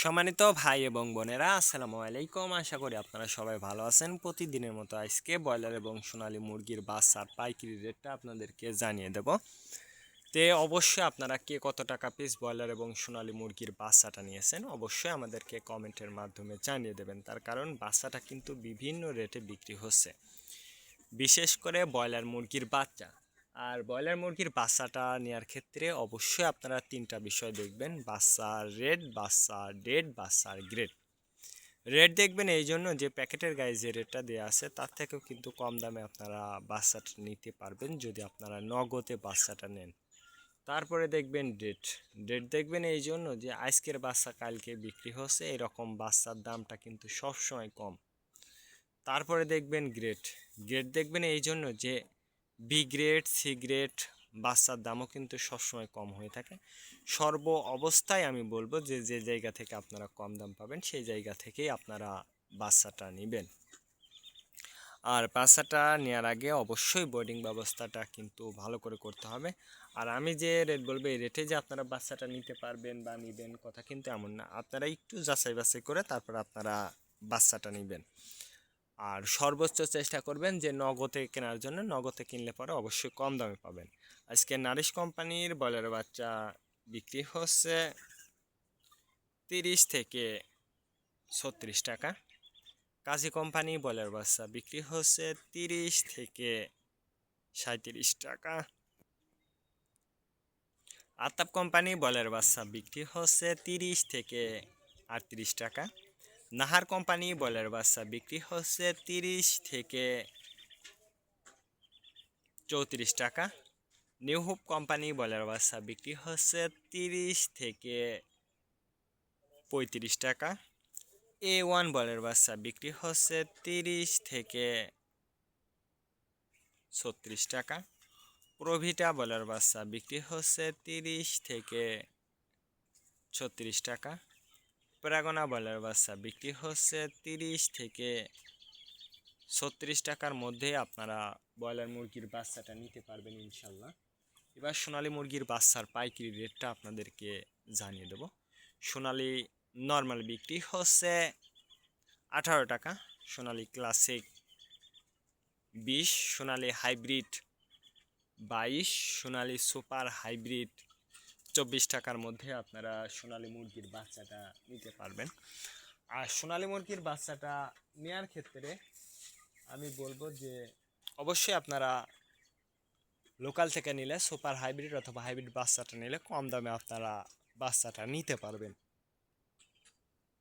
সম্মানিত ভাই এবং বোনেরা, আসসালামু আলাইকুম। আশা করি আপনারা সবাই ভালো আছেন। প্রতিদিনের মতো আজকে ব্রয়লার এবং সোনালী মুরগির বাচ্চার পাইকারি রেটটা আপনাদেরকে জানিয়ে দেব। অবশ্যই আপনারা কে কত টাকা পিস ব্রয়লার এবং সোনালী মুরগির বাচ্চাটা নিয়েছেন অবশ্যই আমাদেরকে কমেন্টের মাধ্যমে জানিয়ে দেবেন। তার কারণ বাচ্চাটা কিন্তু বিভিন্ন রেটে বিক্রি হচ্ছে, বিশেষ করে ব্রয়লার মুরগির বাচ্চা। আর ব্রয়লার মুরগির বাচ্চাটা নেওয়ার ক্ষেত্রে অবশ্যই আপনারা তিনটা বিষয় দেখবেন: বাচ্চার রেট, বাচ্চার ডেট, বাচ্চার গ্রেড। রেট দেখবেন এই জন্য যে প্যাকেটের গায়ে যে রেটটা দেওয়া আছে তার থেকেও কিন্তু কম দামে আপনারা বাচ্চাটা নিতে পারবেন যদি আপনারা নগদে বাচ্চাটা নেন। তারপরে দেখবেন ডেট। ডেট দেখবেন এই জন্য যে আজকের বাচ্চা কালকে বিক্রি হচ্ছে, এরকম বাচ্চার দামটা কিন্তু সবসময় কম। তারপরে দেখবেন গ্রেড। গ্রেড দেখবেন এই জন্য যে বি গ্রেড, সি গ্রেড বাচ্চার দামও কিন্তু সবসময় কম হয়ে থাকে। সর্ব অবস্থায় আমি বলবো যে যে জায়গা থেকে আপনারা কম দাম পাবেন সেই জায়গা থেকেই আপনারা বাচ্চাটা নেবেন। আর বাচ্চাটা নেওয়ার আগে অবশ্যই বোর্ডিং ব্যবস্থাটা কিন্তু ভালো করে করতে হবে। আর আমি যে রেট বলবো এই রেটে যে আপনারা বাচ্চাটা নিতে পারবেন বা নেবেন কথা কিন্তু এমন না। আপনারা একটু যাচাই বাছাই করে তারপর আপনারা বাচ্চাটা নেবেন। আর সর্বোচ্চ চেষ্টা করবেন যে নগদে কেনার জন্য। নগদে কিনলে পরে অবশ্যই কম দামে পাবেন। আজকে নারিশ কোম্পানির ব্রয়লার বাচ্চা বিক্রি হচ্ছে 30 থেকে 36 টাকা। কাজী কোম্পানি ব্রয়লার বাচ্চা বিক্রি হচ্ছে 30 থেকে 37 টাকা। আতাপ কোম্পানি ব্রয়লার বাচ্চা বিক্রি হচ্ছে 30 থেকে 38 টাকা। নাহার কোম্পানি ব্রয়লার বাচ্চা বিক্রি হচ্ছে 30 থেকে 34 টাকা। নিউ হোপ কোম্পানি ব্রয়লার বাচ্চা বিক্রি হচ্ছে 30 থেকে 35 টাকা। A1 ব্রয়লার বাচ্চা বিক্রি হচ্ছে 30 থেকে 36 টাকা। প্রভিটা ব্রয়লার বাচ্চা বিক্রি হচ্ছে 30 থেকে 36 টাকা। প্রাগনা ব্রয়লার বাচ্চা বিক্রি হচ্ছে 30 থেকে 36 টাকার মধ্যে আপনারা ব্রয়লার মুরগির বাচ্চাটা নিতে পারবেন ইনশাল্লাহ। এবার সোনালী মুরগির বাচ্চার পাইকারি রেটটা আপনাদেরকে জানিয়ে দেব। সোনালী নর্মাল বিক্রি হচ্ছে 18 টাকা, সোনালী ক্লাসিক 20, সোনালী হাইব্রিড 22, সোনালী সুপার হাইব্রিড 24 টাকার মধ্যে আপনারা সোনালী মুরগির বাচ্চাটা নিতে পারবেন। আর সোনালী মুরগির বাচ্চাটা নেওয়ার ক্ষেত্রে আমি বলবো যে অবশ্যই আপনারা লোকাল থেকে নিলে সুপার হাইব্রিড অথবা হাইব্রিড বাচ্চাটা নিলে কম দামে আপনারা বাচ্চাটা নিতে পারবেন।